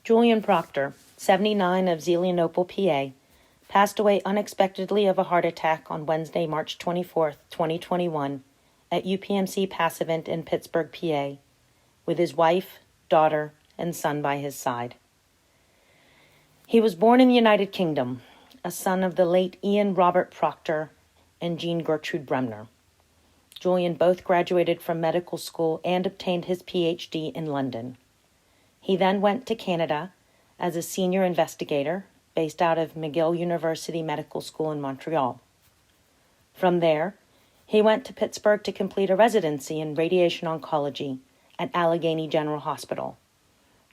Julian Proctor, 79, of Zelienople, PA, passed away unexpectedly of a heart attack on Wednesday, March 24, 2021, at UPMC Passivant in Pittsburgh, PA, with his wife, daughter, and son by his side. He was born in the United Kingdom, a son of the late Ian Robert Proctor and Jean Gertrude Bremner. Julian both graduated from medical school and obtained his PhD in London. He then went to Canada as a senior investigator based out of McGill University Medical School in Montreal. From there, he went to Pittsburgh to complete a residency in radiation oncology at Allegheny General Hospital,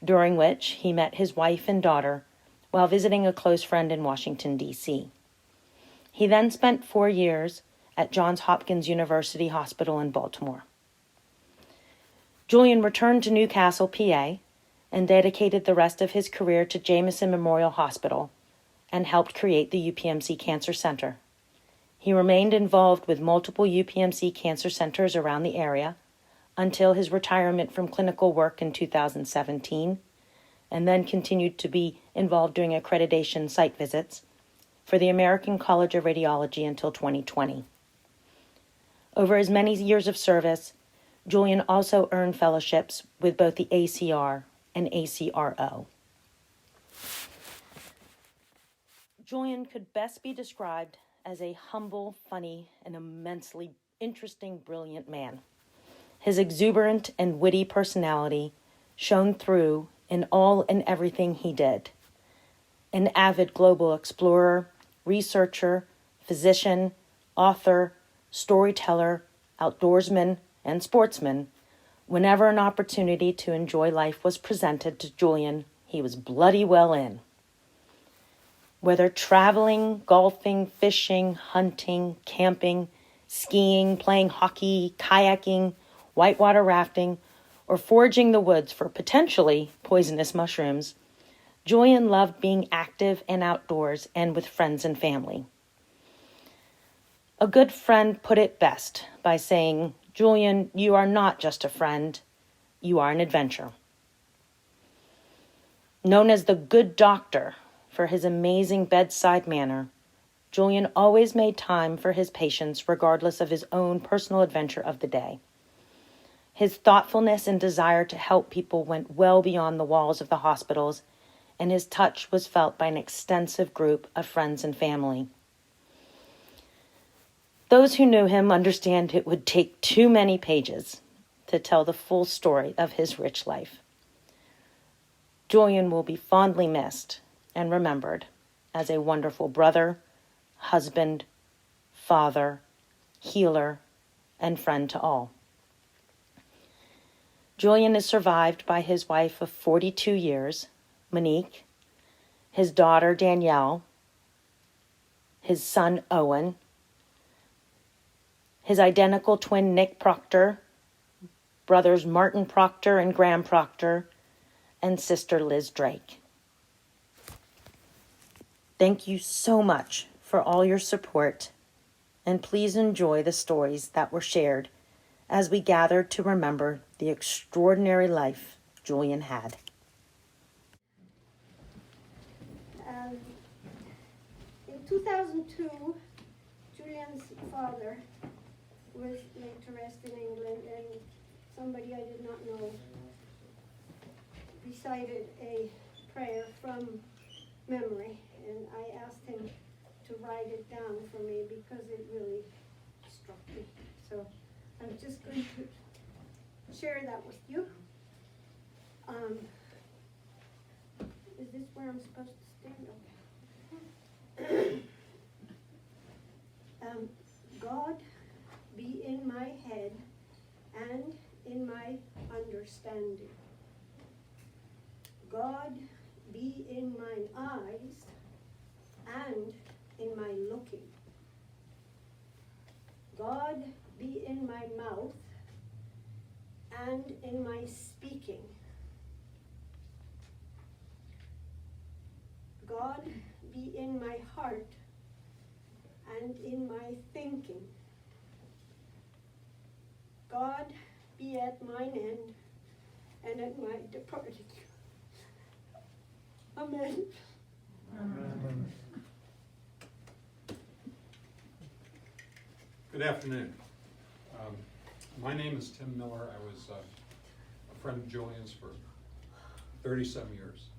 during which he met his wife and daughter while visiting a close friend in Washington, D.C. He then spent 4 years at Johns Hopkins University Hospital in Baltimore. Julian returned to Newcastle, PA, and dedicated the rest of his career to Jameson Memorial Hospital and helped create the UPMC Cancer Center. He remained involved with multiple UPMC cancer centers around the area until his retirement from clinical work in 2017, and then continued to be involved doing accreditation site visits for the American College of Radiology until 2020. Over his many years of service, Julian also earned fellowships with both the ACR and ACRO. Julian could best be described as a humble, funny, and immensely interesting, brilliant man. His exuberant and witty personality shone through in all and everything he did. An avid global explorer, researcher, physician, author, storyteller, outdoorsman, and sportsman, whenever an opportunity to enjoy life was presented to Julian, he was bloody well in. Whether traveling, golfing, fishing, hunting, camping, skiing, playing hockey, kayaking, whitewater rafting, or foraging the woods for potentially poisonous mushrooms, Julian loved being active and outdoors and with friends and family. A good friend put it best by saying, "Julian, you are not just a friend, you are an adventure." Known as the Good Doctor for his amazing bedside manner, Julian always made time for his patients regardless of his own personal adventure of the day. His thoughtfulness and desire to help people went well beyond the walls of the hospitals, and his touch was felt by an extensive group of friends and family. Those who knew him understand it would take too many pages to tell the full story of his rich life. Julian will be fondly missed and remembered as a wonderful brother, husband, father, healer, and friend to all. Julian is survived by his wife of 42 years, Monique, his daughter, Danielle, his son, Owen, his identical twin, Nick Proctor, brothers Martin Proctor and Graham Proctor, and sister Liz Drake. Thank you so much for all your support, and please enjoy the stories that were shared as we gather to remember the extraordinary life Julian had. In 2002, Julian's father was laid to rest in England, and somebody I did not know recited a prayer from memory, and I asked him to write it down for me because it really struck me. So I'm just going to share that with you. Is this where I'm supposed to stand? Okay. God be in my head and in my understanding. God be in mine eyes and in my looking. God be in my mouth and in my speaking. God be in my heart and in my thinking. God be at mine end and at my departing. Amen. Good afternoon. My name is Tim Miller. I was a friend of Julian's for 30-some years.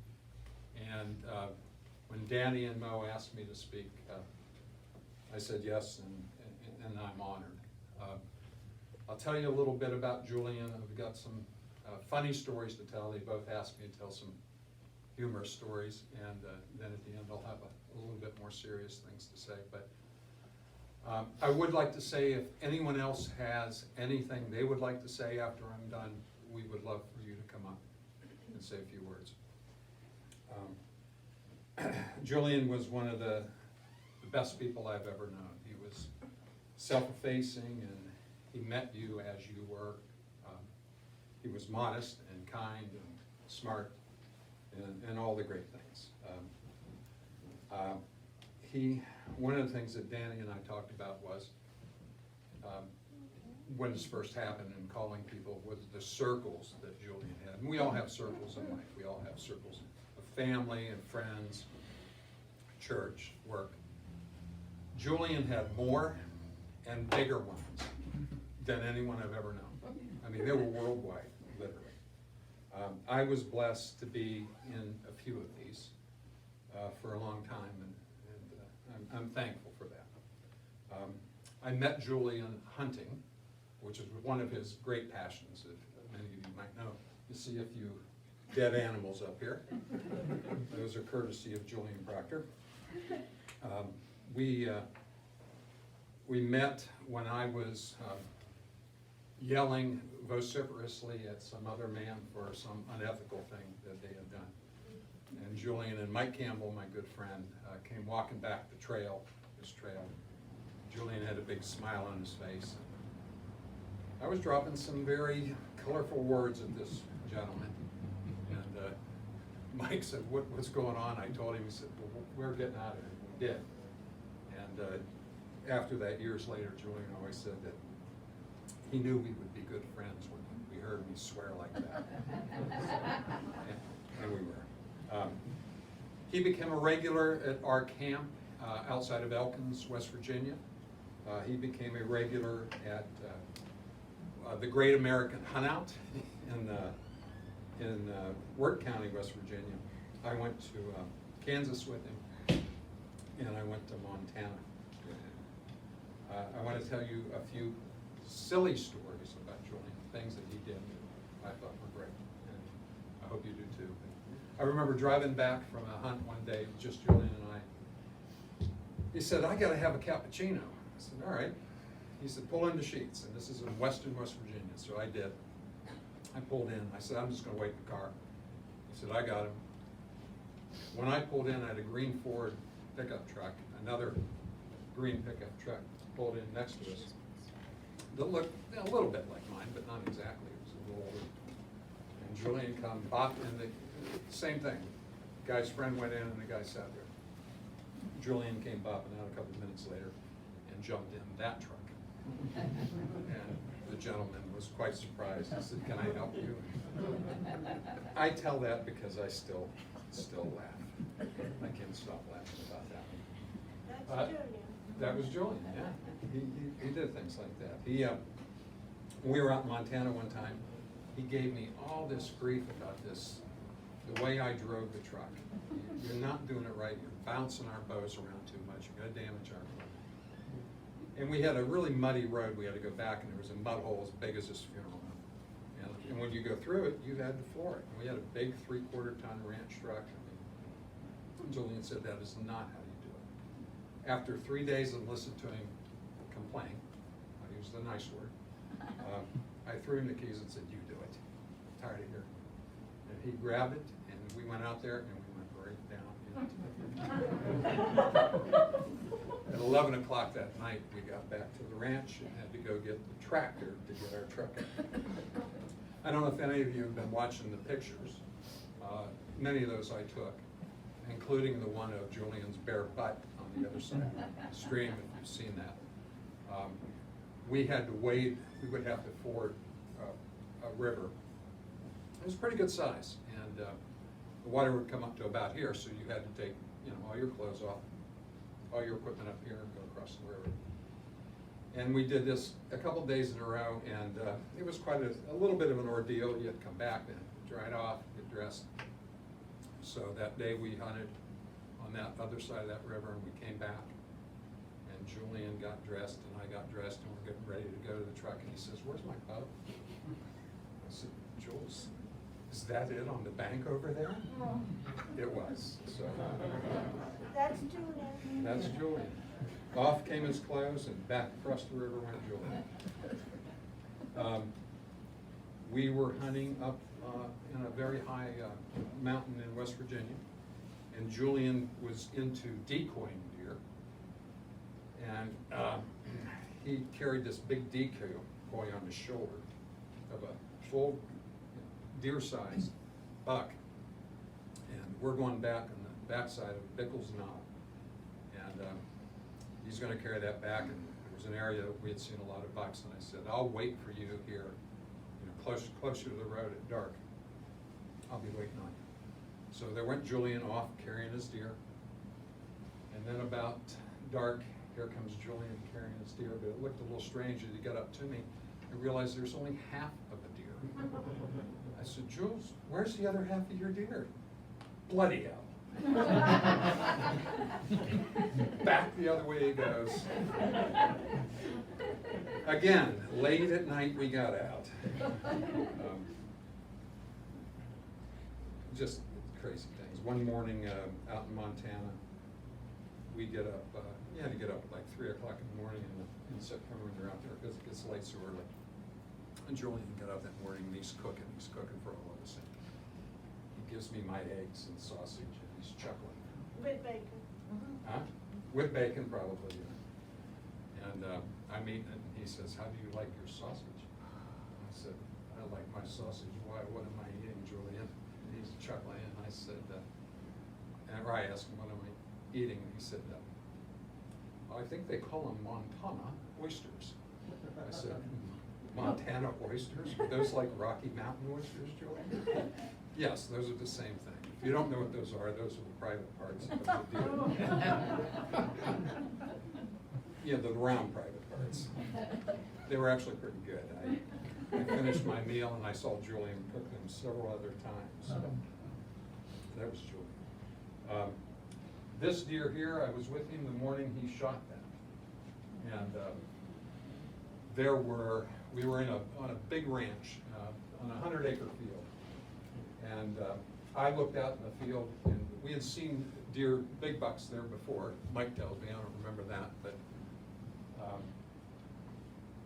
And when Danny and Mo asked me to speak, I said yes, and I'm honored. I'll tell you a little bit about Julian. I've got some funny stories to tell. They both asked me to tell some humorous stories, and then at the end I'll have a little bit more serious things to say. But I would like to say, if anyone else has anything they would like to say after I'm done, we would love for you to come up and say a few words. Julian was one of the best people I've ever known. He was self-effacing, and he met you as you were. He was modest and kind and smart and all the great things. One of the things that Danny and I talked about was when this first happened and calling people was the circles that Julian had. And we all have circles in life. We all have circles of family and friends, church, work. Julian had more and bigger ones than anyone I've ever known. I mean, they were worldwide, literally. I was blessed to be in a few of these for a long time, and I'm thankful for that. I met Julian hunting, which is one of his great passions, as many of you might know. You see a few dead animals up here. Those are courtesy of Julian Proctor. We met when I was yelling vociferously at some other man for some unethical thing that they had done. And Julian and Mike Campbell, my good friend, came walking back the trail, this trail. Julian had a big smile on his face. I was dropping some very colorful words at this gentleman. And Mike said, what's going on? I told him. He said, well, we're getting out of here. We did. And after that, years later, Julian always said that he knew we would be good friends when we heard me swear like that. and we were. He became a regular at our camp outside of Elkins, West Virginia. He became a regular at the Great American Hunt-Out in Wirt County, West Virginia. I went to Kansas with him, and I went to Montana with him. I want to tell you a few silly stories about Julian, things that he did that I thought were great, and I hope you do too. I remember driving back from a hunt one day, just Julian and I. He said, I got to have a cappuccino. I said, all right. He said, pull into Sheets, and this is in western West Virginia, so I did. I pulled in. I said, I'm just going to wait in the car. He said, I got him. When I pulled in, I had a green Ford pickup truck, another green pickup truck pulled in next to us that looked a little bit like mine, but not exactly. It was a little older. And Julian come bopped in the same thing. The guy's friend went in, and the guy sat there. Julian came bopping out a couple of minutes later and jumped in that truck. And the gentleman was quite surprised. He said, can I help you? I tell that because I still laugh. I can't stop laughing about that. That's Julian. That was Julian, yeah. He did things like that. When we were out in Montana one time, he gave me all this grief about this, the way I drove the truck. You're not doing it right. You're bouncing our bows around too much. You're going to damage our equipment. And we had a really muddy road. We had to go back, and there was a mud hole as big as this funeral home. And when you go through it, you had to floor it. And we had a big 3/4-ton ranch truck. And Julian said, that is not how you do it. After 3 days of listening to him complain, I used the nice word, I threw him the keys and said, you do it. I'm tired of hearing it. And he grabbed it, and we went out there, and we went right down into it. At 11 o'clock that night, we got back to the ranch and had to go get the tractor to get our truck in. I don't know if any of you have been watching the pictures. Many of those I took, including the one of Julian's bare butt on the other side of the stream, if you've seen that. We had to wade, we would have to ford a river. It was pretty good size, and the water would come up to about here, so you had to take, you know, all your clothes off, all your equipment up here and go across the river. And we did this a couple days in a row, and it was quite a little bit of an ordeal. You had to come back, then dry it off, get dressed. So that day we hunted on that other side of that river, and we came back, and Julian got dressed, and I got dressed, and we're getting ready to go to the truck, and he says, "Where's my bow?" I said, "Jules, is that it on the bank over there?" Oh. It was, so. That's Julian. That's Julian. Off came his clothes, and back across the river went Julian. We were hunting up in a very high mountain in West Virginia, and Julian was into decoying deer, and he carried this big decoy on his shoulder of a full deer-sized buck, and we're going back on the backside of Bickle's Knob, and he's going to carry that back, and there was an area that we had seen a lot of bucks, and I said, "I'll wait for you here, you know, closer to the road at dark. I'll be waiting on you." So there went Julian off carrying his deer, and then about dark, here comes Julian carrying his deer, but it looked a little strange as he got up to me. I realized there's only half of a deer. I said, "Jules, where's the other half of your deer?" "Bloody hell." Back the other way he goes. Again, late at night we got out. Just crazy things. One morning out in Montana, we get up, you had to get up at like 3 o'clock in the morning in September when you're out there because it gets light so early. And Julian got up that morning and he's cooking for all of us. And he gives me my eggs and sausage and he's chuckling. With bacon. Huh? With bacon, probably, yeah. And I'm eating it, and he says, "How do you like your sausage?" I said, "I like my sausage. Why? What am I eating, Julian?" And he's chuckling, and I said, and I asked him, "What am I eating?" And he said, "I think they call them Montana oysters." I said, "Montana oysters? Are those like Rocky Mountain oysters, Julian?" "Yes, those are the same thing. If you don't know what those are the private parts of the deer." Yeah, the round private parts. They were actually pretty good. I finished my meal and I saw Julian cook them several other times. That was Julian. This deer here, I was with him the morning he shot that. And we were on a big ranch, on a 100-acre field. And I looked out in the field, and we had seen deer, big bucks there before. Mike tells me, I don't remember that, but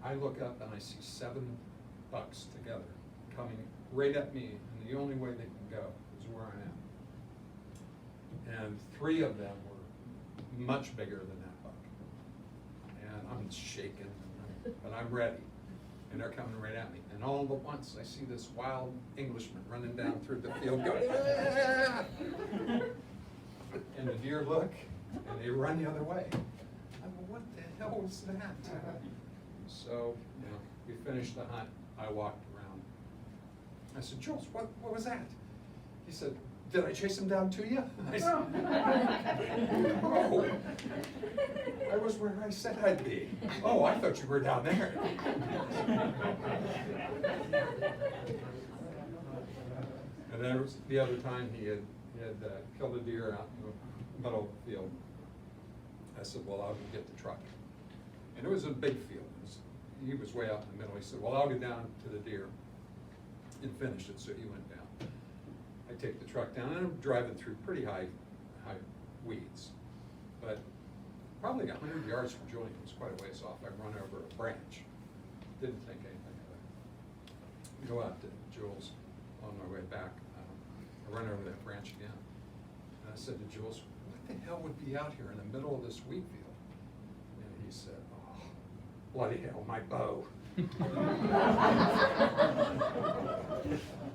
I look up and I see 7 bucks together coming right at me, and the only way they can go is where I am. And 3 of them were much bigger than that buck. And I'm shaking, but I'm ready. And they're coming right at me. And all at once, I see this wild Englishman running down through the field going, "Ah!" And the deer look, and they run the other way. I'm like, what the hell was that? So, you know, we finished the hunt. I walked around. I said, "Jules, what was that?" He said, "Did I chase him down to you?" I said, "Oh, I was where I said I'd be." "Oh, I thought you were down there." And then the other time he had killed a deer out in the middle of the field. I said, "Well, I'll go get the truck." And it was a big field. He was way out in the middle. He said, "Well, I'll go down to the deer and finish it." So he went down. I take the truck down, and I'm driving through pretty high weeds. But probably 100 yards from Julian, it was quite a ways off. I run over a branch. Didn't think anything of it. Go out to Jules on my way back. I run over that branch again. And I said to Jules, "What the hell would be out here in the middle of this wheat field?" And he said, "Oh, bloody hell, my bow."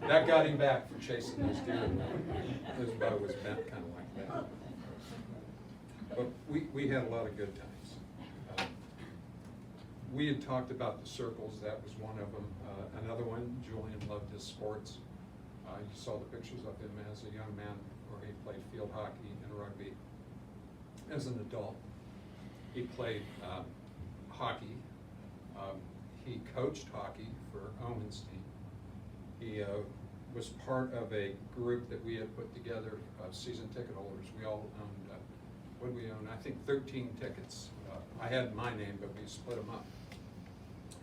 That got him back for chasing those deer. His bow was bent kind of like that. But we had a lot of good times. We had talked about the circles. That was one of them. Another one, Julian loved his sports. You saw the pictures of him as a young man where he played field hockey and rugby. As an adult, he played hockey. He coached hockey for Owen's team. He was part of a group that we had put together of season ticket holders. We all owned, what did we own? I think 13 tickets. I had my name, but we split them up.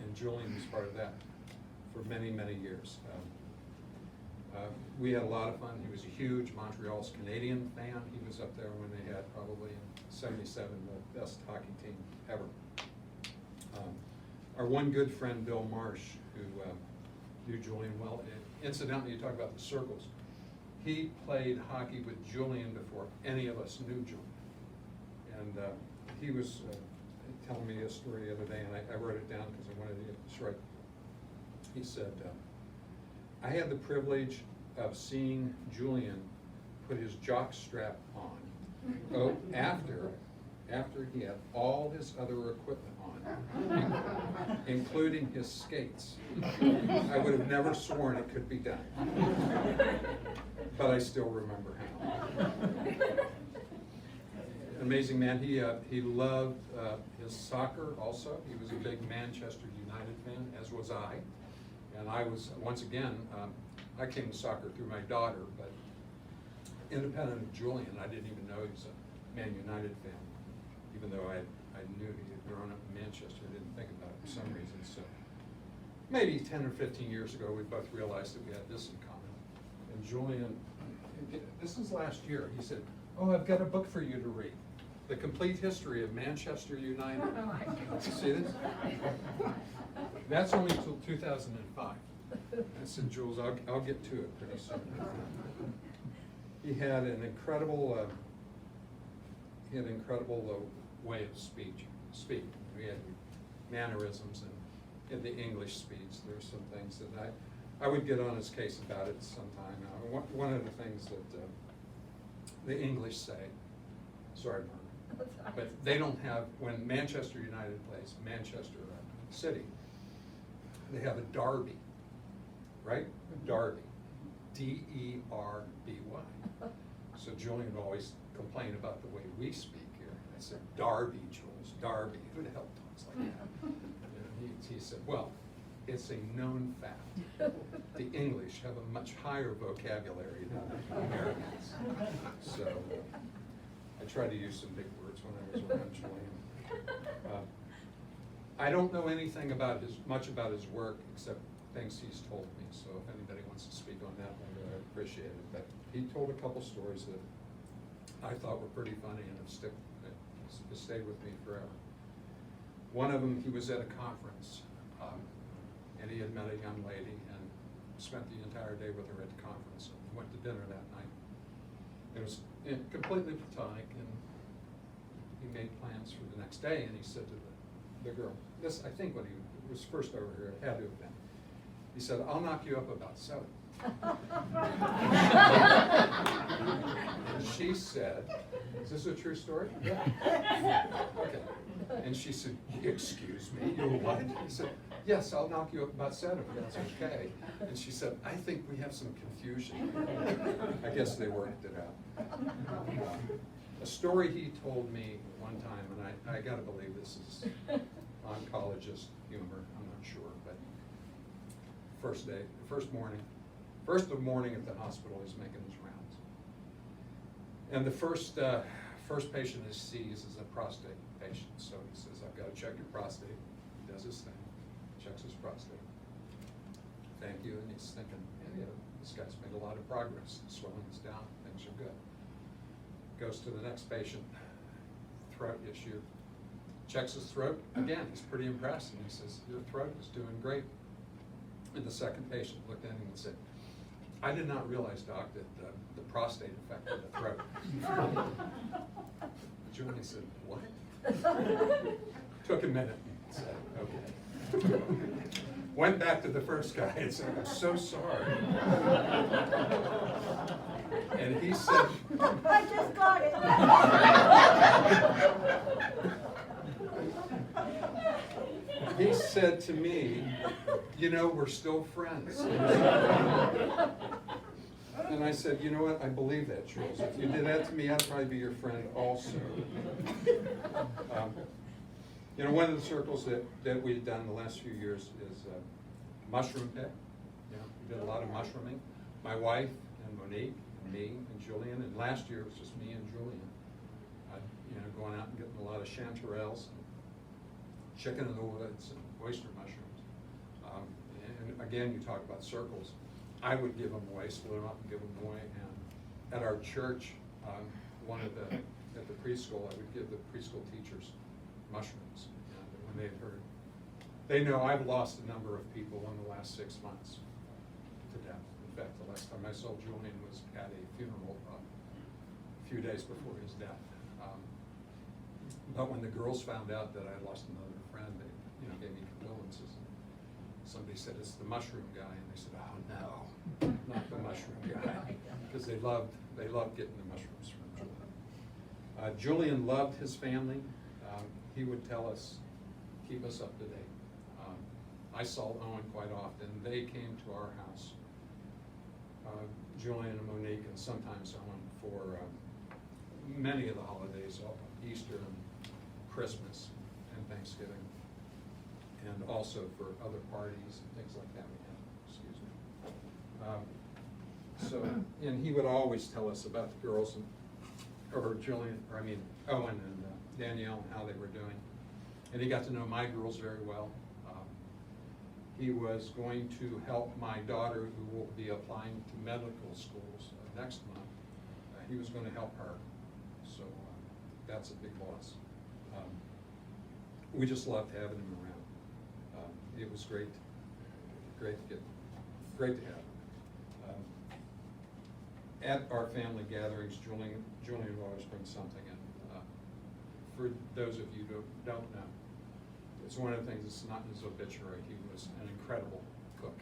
And Julian was part of that for many, many years. We had a lot of fun. He was a huge Montreal's Canadian fan. He was up there when they had probably in '77 the best hockey team ever. Our one good friend, Bill Marsh, who knew Julian well, incidentally, you talk about the circles. He played hockey with Julian before any of us knew Julian. And he was telling me a story the other day, and I wrote it down because I wanted to get this right. He said, I had the privilege of seeing Julian put his jock strap on after he had all his other equipment on, including his skates. I would have never sworn it could be done, but I still remember him. Amazing man. He loved his soccer also. He was a big Manchester United fan, as was I. And I was, once again, I came to soccer through my daughter, but independent of Julian, I didn't even know he was a Man United fan. Even though I knew he had grown up in Manchester, I didn't think about it for some reason. So maybe 10 or 15 years ago, we both realized that we had this in common. And Julian, this was last year, he said, oh, I've got a book for you to read. The Complete History of Manchester United. See this? That's only till 2005. I said, Jules, I'll get to it pretty soon. He had an incredible, way of speaking. We had mannerisms and in the English speech. There's some things that I would get on his case about it sometime. One of the things that the English say, sorry, Mark, but they don't have, when Manchester United plays Manchester City, they have a derby, right? A derby, D-E-R-B-Y. So Julian would always complain about the way we speak here. I said, Derby, Jules, Derby. Who the hell talks like that? And he said, well, it's a known fact. The English have a much higher vocabulary than the Americans. So I tried to use some big words when I was around Julian. I don't know anything about much about his work except things he's told me. So if anybody wants to speak on that, I appreciate it. But he told a couple stories that I thought were pretty funny and have stayed with me forever. One of them, he was at a conference, and he had met a young lady and spent the entire day with her at the conference. And went to dinner that night. It was completely platonic, and he made plans for the next day. And he said to the girl, this, I think when he was first over here, it had to have been. He said, I'll knock you up about 7. And she said, is this a true story? Okay. And she said, excuse me, you'll what? He said, yes, I'll knock you up about 7, if that's okay. And she said, I think we have some confusion. I guess they worked it out. A story he told me one time, and I gotta believe this is oncologist humor, I'm not sure, but first of morning at the hospital, he's making his rounds. And the first patient he sees is a prostate patient. So he says, I've got to check your prostate. He does his thing, checks his prostate. Thank you. And he's thinking, yeah, this guy's made a lot of progress. The swelling is down, things are good. Goes to the next patient, throat issue. Checks his throat. Again, he's pretty impressed. And he says, your throat is doing great. And the second patient looked at him and said, I did not realize, Doc, that the prostate affected the throat. Julian said, what? Took a minute and said, okay. Went back to the first guy and said, I'm so sorry. And he said, I just got it. He said to me, you know, we're still friends. And I said, you know what, I believe that, Jules. If you did that to me, I'd probably be your friend also. You know, one of the circles that we've done the last few years is mushroom pick. You know, we did a lot of mushrooming. My wife and Monique and me and Julian, and last year it was just me and Julian. You know, going out and getting a lot of chanterelles, and chicken in the woods, and oyster mushrooms. And again, you talk about circles. I would give them away, split them up and give them away. And at our church, at the preschool, I would give the preschool teachers mushrooms. And when they had heard, they know I've lost a number of people in the last 6 months to death. In fact, the last time I saw Julian was at a funeral a few days before his death. But when the girls found out that I had lost another friend, they, you know, gave me condolences. Somebody said, it's the mushroom guy, and they said, oh no, not the mushroom guy, because they loved getting the mushrooms from Julian. Julian loved his family. He would tell us, keep us up to date. I saw Owen quite often. They came to our house, Julian and Monique, and sometimes Owen, for many of the holidays, Easter and Christmas and Thanksgiving, and also for other parties and things like that we had, so, and he would always tell us about the girls, Owen and Danielle, and how they were doing. And he got to know my girls very well. He was going to help my daughter, who will be applying to medical schools next month. He was going to help her, so that's a big loss. We just loved having him around. It was great to have him. At our family gatherings, Julian will always bring something in. For those of you who don't know, it's one of the things that's not in his obituary. He was an incredible cook.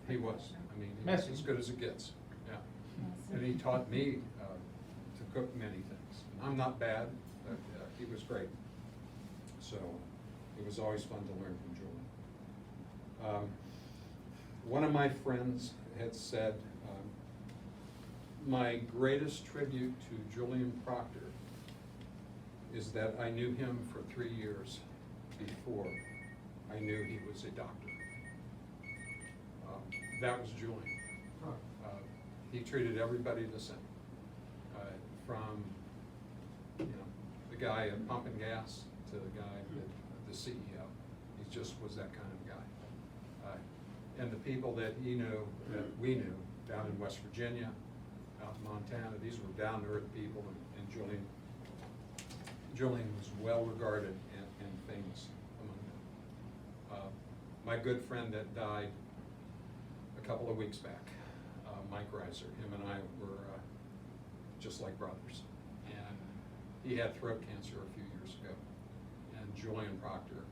He was. I mean, he was as good as it gets. Yeah. And he taught me to cook many things. I'm not bad, but he was great. So it was always fun to learn from Julian. One of my friends had said, my greatest tribute to Julian Proctor is that I knew him for 3 years before I knew he was a doctor. That was Julian. He treated everybody the same, from the guy pumping gas to the guy, the CEO. He just was that kind of guy. And the people that he knew, that we knew, down in West Virginia, out in Montana, these were down-to-earth people, and Julian was well regarded and famous among them. My good friend that died a couple of weeks back, Mike Reiser, him and I were just like brothers. And he had throat cancer a few years ago. And Julian Proctor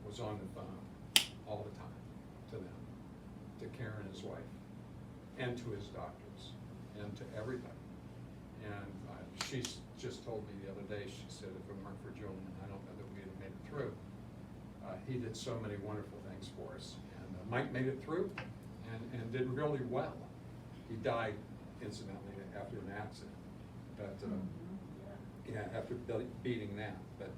was on the phone all the time to them, to Karen, his wife, and to his doctors, and to everybody. And she just told me the other day, she said, if it weren't for Julian, I don't know that we'd have made it through. He did so many wonderful things for us. And Mike made it through and did really well. He died, incidentally, after an accident. But, yeah, after beating that. But,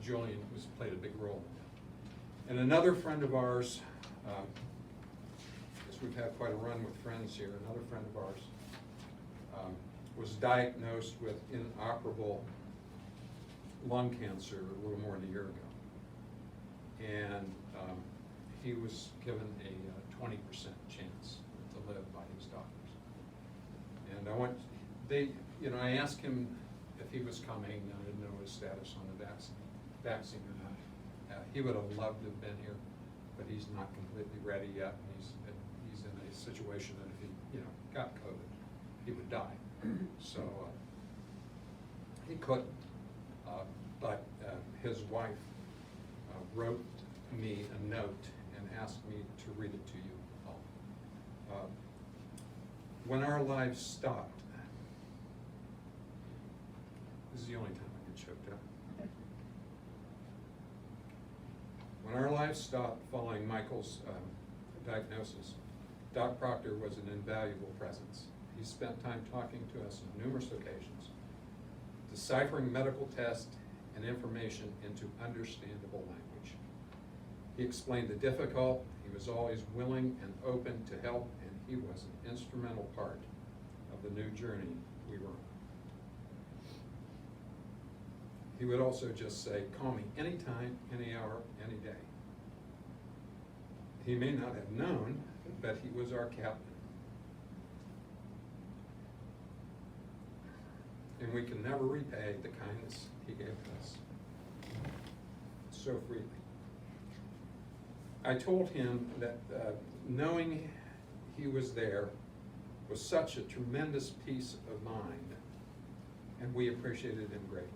Julian played a big role in that. And another friend of ours, because we've had quite a run with friends here, another friend of ours was diagnosed with inoperable lung cancer a little more than a year ago. And he was given a 20% chance to live by his doctors. And I asked him if he was coming. I didn't know his status on the vaccine or not. He would have loved to have been here, but he's not completely ready yet. And he's in a situation that if he got COVID, he would die. So he couldn't. But his wife wrote me a note and asked me to read it to you all. When our lives stopped, this is the only time I get choked up. When our lives stopped following Michael's diagnosis, Doc Proctor was an invaluable presence. He spent time talking to us on numerous occasions, deciphering medical tests and information into understandable language. He explained the difficult. He was always willing and open to help, and he was an instrumental part of the new journey we were on. He would also just say, call me anytime, any hour, any day. He may not have known, but he was our captain. And we can never repay the kindness he gave us so freely. I told him that knowing he was there was such a tremendous peace of mind, and we appreciated him greatly.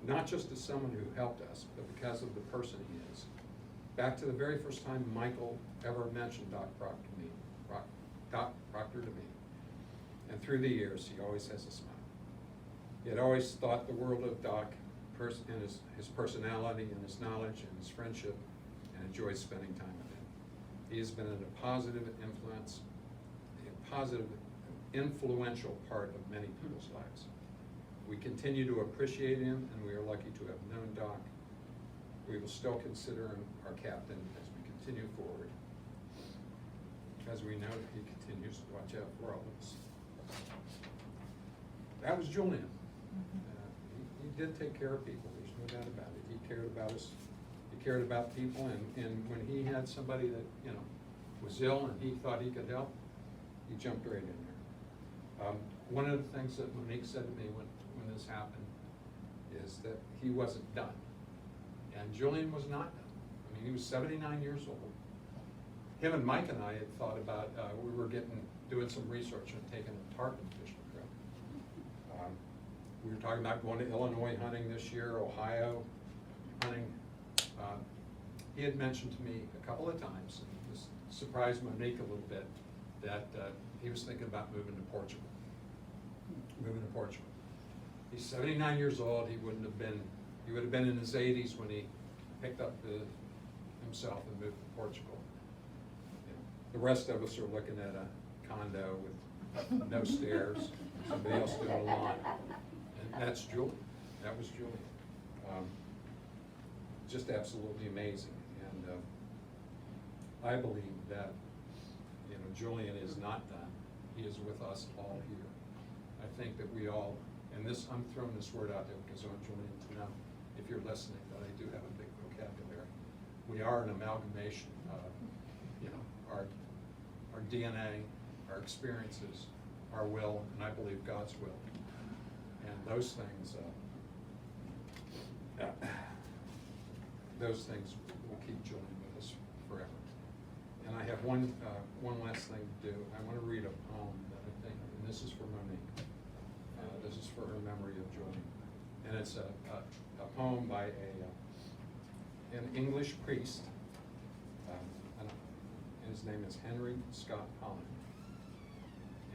Not just as someone who helped us, but because of the person he is. Back to the very first time Michael ever mentioned Doc Proctor to me. And through the years, he always has a smile. He had always thought the world of Doc and his personality and his knowledge and his friendship, and enjoyed spending time with him. He has been a positive influence, a positive, influential part of many people's lives. We continue to appreciate him, and we are lucky to have known Doc. We will still consider him our captain as we continue forward, because we know that he continues to watch out for all of us. That was Julian. He did take care of people, there's no doubt about it. He cared about us, he cared about people, and when he had somebody that, was ill and he thought he could help, he jumped right in there. One of the things that Monique said to me when this happened is that he wasn't done. And Julian was not done. I mean, he was 79 years old. Him and Mike and I had thought about, we were doing some research on taking a tarpon fishing trip. We were talking about going to Illinois hunting this year, Ohio hunting. He had mentioned to me a couple of times, and this surprised Monique a little bit, that he was thinking about moving to Portugal. He's 79 years old. He would have been in his 80s when he picked up himself and moved to Portugal. The rest of us are looking at a condo with no stairs, somebody else doing a lawn. And that's Julian. That was Julian. Just absolutely amazing. And I believe that Julian is not done. He is with us all here. I think that we all, and I'm throwing this word out there because I want Julian to know, if you're listening, that I do have a big vocabulary. We are an amalgamation of our DNA, our experiences, our will, and I believe God's will. And those things will keep Julian with us forever. And I have one last thing to do. I want to read a poem that I think, and this is for Monique. This is for her memory of Julian. And it's a poem by an English priest. And his name is Henry Scott Holland.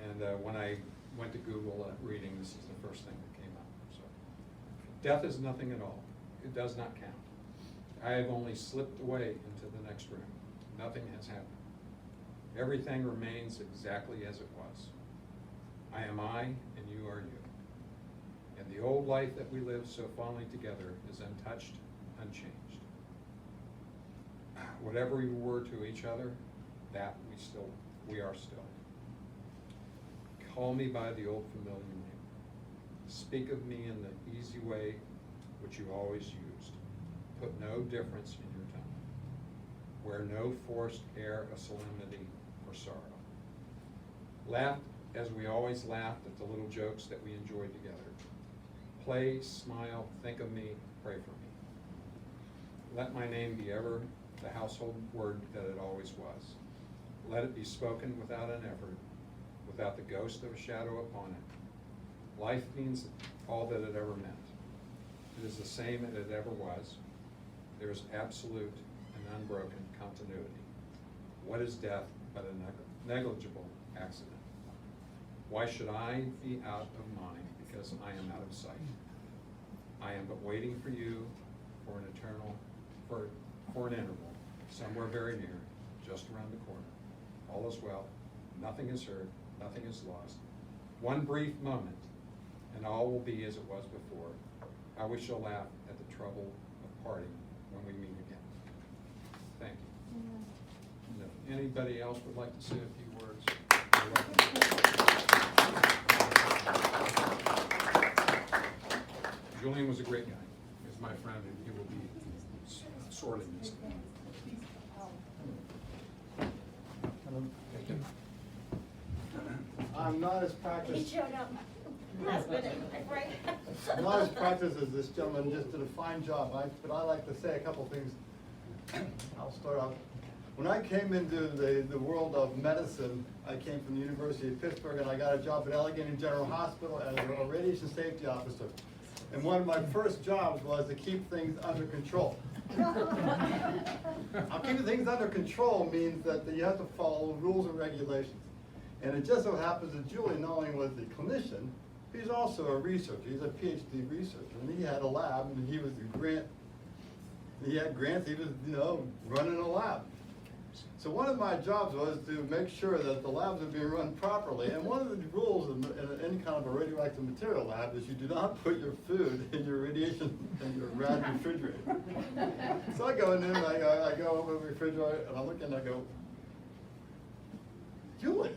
And when I went to Google reading, this is the first thing that came up. So, death is nothing at all. It does not count. I have only slipped away into the next room. Nothing has happened. Everything remains exactly as it was. I am I, and you are you. And the old life that we lived so fondly together is untouched, unchanged. Whatever we were to each other, that we are still. Call me by the old familiar name. Speak of me in the easy way which you always used. Put no difference in your tone. Wear no forced air of solemnity or sorrow. Laugh as we always laughed at the little jokes that we enjoyed together. Play, smile, think of me, pray for me. Let my name be ever the household word that it always was. Let it be spoken without an effort, without the ghost of a shadow upon it. Life means all that it ever meant. It is the same as it ever was. There is absolute and unbroken continuity. What is death but a negligible accident? Why should I be out of mind because I am out of sight? I am but waiting for you for an interval, somewhere very near, just around the corner. all is well, nothing is hurt, nothing is lost. One brief moment, and all will be as it was before. How we shall laugh at the trouble of parting when we meet again. Thank you. And if anybody else would like to say a few words, you're welcome. Julian was a great guy. He was my friend, and he will be sorely missed. I'm not as He practiced, showed up last minute, right? not as practiced as this gentleman, just did a fine job. But I like to say a couple things. I'll start off. When I came into the world of medicine, I came from the University of Pittsburgh, and I got a job at Allegheny General Hospital as a radiation safety officer. And one of my first jobs was to keep things under control. Now, keeping things under control means that you have to follow rules and regulations. And it just so happens that Julian not only was the clinician, he's also a researcher. He's a PhD researcher, and he had a lab, and he was a grant. He had grants. He was, running a lab. So one of my jobs was to make sure that the labs would be run properly. And one of the rules in any kind of a radioactive material lab is you do not put your food in your radiation in your rad refrigerator. So I go in there, and I go over the refrigerator, and I look and I go, Julian,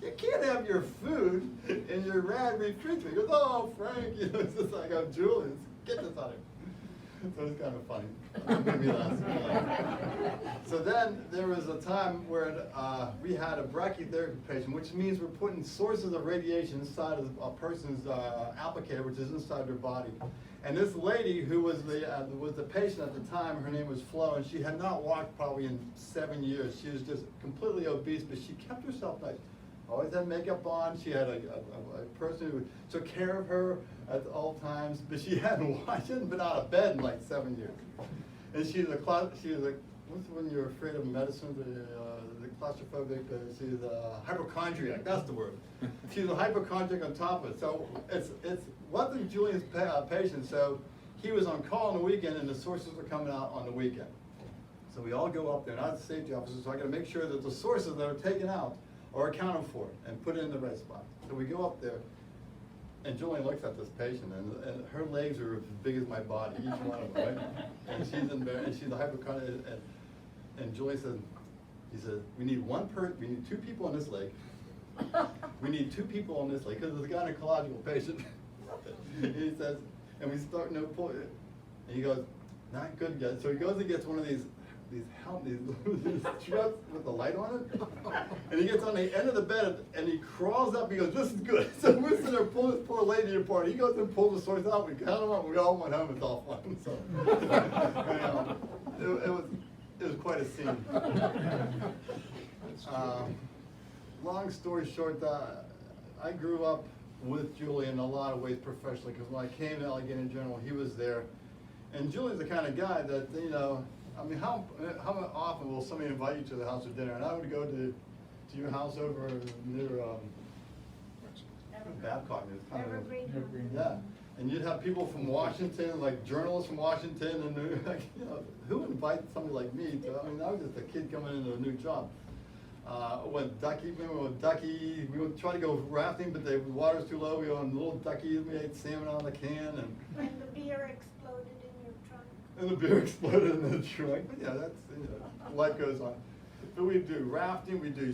you can't have your food in your rad refrigerator. He goes, oh, Frank, it's just like, oh, Julian, get this out of here. So it's kind of funny. It made me laugh. So then there was a time where we had a brachytherapy patient, which means we're putting sources of radiation inside of a person's applicator, which is inside their body. And this lady who was the patient at the time, her name was Flo, and she had not walked probably in 7 years. She was just completely obese, but she kept herself nice. Always had makeup on. She had a person who took care of her at all times, but she hadn't been out of bed in like 7 years. And she was what's when you're afraid of medicine, the claustrophobic, she's a hypochondriac, that's the word. She's a hypochondriac on top of it. So it's wasn't Julian's patient, so he was on call on the weekend, and the sources were coming out on the weekend. So we all go up there, and I was the safety officer, so I gotta make sure that the sources that are taken out are accounted for and put it in the right spot. So we go up there, and Julian looks at this patient, and her legs are as big as my body, each one of them, right? And she's embarrassed, and she's a hypochondriac, and Julian said, he said, we need two people on this leg. We need 2 people on this leg, because it's a gynecological patient. And he says, and we start pull, and he goes, not good yet. So he goes and gets one of these struts with the light on it, and he gets on the end of the bed, and he crawls up. He goes, "This is good." So we're sitting there pulling this poor lady apart. He goes and pulls the source out. We count them up. We all went home. It's all fun. So it was quite a scene. Long story short, I grew up with Julian in a lot of ways professionally, because when I came to Allegheny General, he was there, and Julian's the kind of guy that I mean, how often will somebody invite you to the house for dinner? And I would go to your house over near Babcock. Evergreen. Yeah, and you'd have people from Washington, like journalists from Washington, and who would invite somebody like me to? I mean, I was just a kid coming into a new job. When Ducky, we would try to go rafting, but the water's too low. We went on little duckies. We ate salmon out of the can, and the beer exploded in your trunk. And the beer exploded in the trunk. But yeah, that's, life goes on. But we do rafting, we do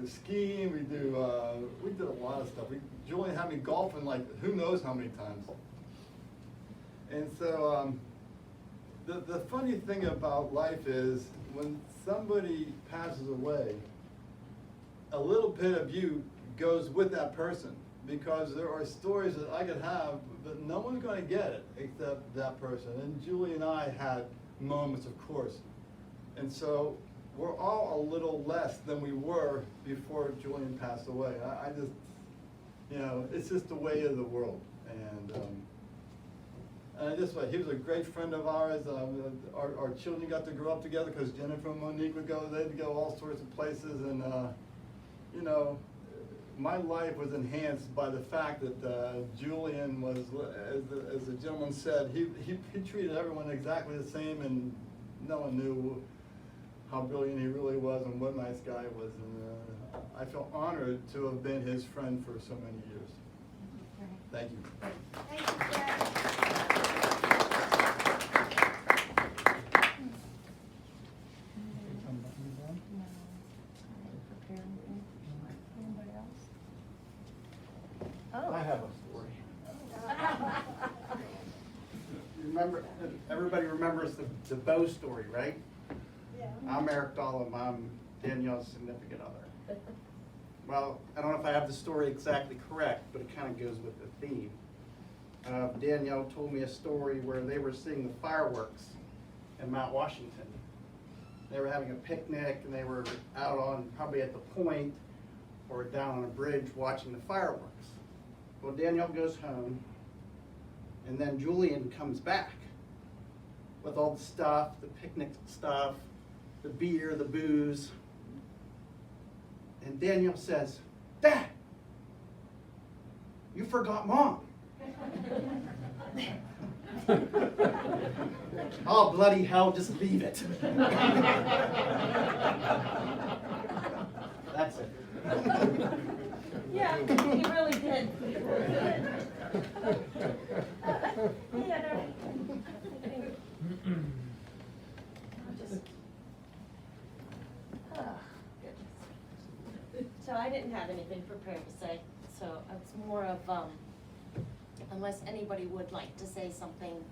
skiing, we did a lot of stuff. Julian had me golfing like who knows how many times. And so the funny thing about life is when somebody passes away, a little bit of you goes with that person, because there are stories that I could have, but no one's going to get it except that person. And Julie and I had moments, of course. And so we're all a little less than we were before Julian passed away. I just, it's just the way of the world. And I just, he was a great friend of ours. Our children got to grow up together, because Jennifer and Monique would go, they'd go all sorts of places. And, my life was enhanced by the fact that Julian was, as the gentleman said, he treated everyone exactly the same, and no one knew how brilliant he really was and what a nice guy he was. And I feel honored to have been his friend for so many years. Thank you. Thank you, Dad. I have a story. Remember, everybody remembers the bow story, right? Yeah. I'm Eric Dahlem, I'm Danielle's significant other. Well, I don't know if I have the story exactly correct, but it kind of goes with the theme. Danielle told me a story where they were seeing the fireworks in Mount Washington. They were having a picnic and they were out on, probably at the point or down on a bridge watching the fireworks. Well, Danielle goes home, and then Julian comes back with all the stuff, the picnic stuff, the beer, the booze. And Danielle says, "Dad, you forgot Mom." Oh, bloody hell, just leave it. That's it. Yeah, he really did. Yeah, so I didn't have anything prepared to say, so it's more of, unless anybody would like to say something,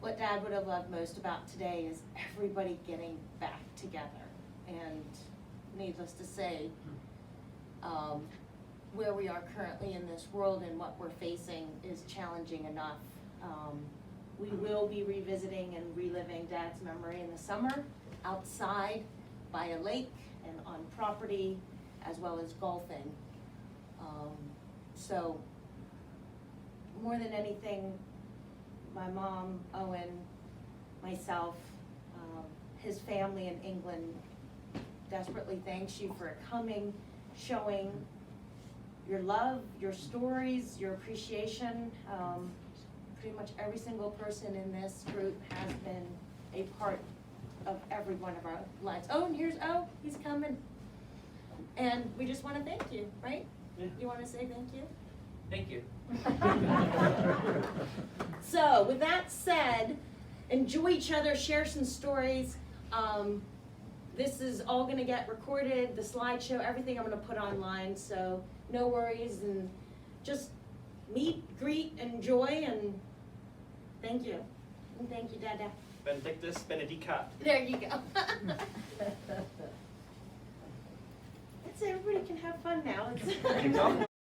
what Dad would have loved most about today is everybody getting back together. And needless to say, where we are currently in this world and what we're facing is challenging enough. We will be revisiting and reliving Dad's memory in the summer, outside by a lake and on property, as well as golfing. So more than anything, my mom, Owen, myself, his family in England desperately thanks you for coming, showing your love, your stories, your appreciation. Pretty much every single person in this group has been a part of every one of our lives. Oh, and here's O, he's coming. And we just want to thank you, right? Yeah. You want to say thank you? Thank you. So, with that said, enjoy each other, share some stories. This is all gonna get recorded, the slideshow, everything I'm gonna put online, so no worries, and just meet, greet, enjoy, and thank you. And thank you, Dada. Benedictus Benedicat. There you go. That's it, everybody can have fun now. There you go.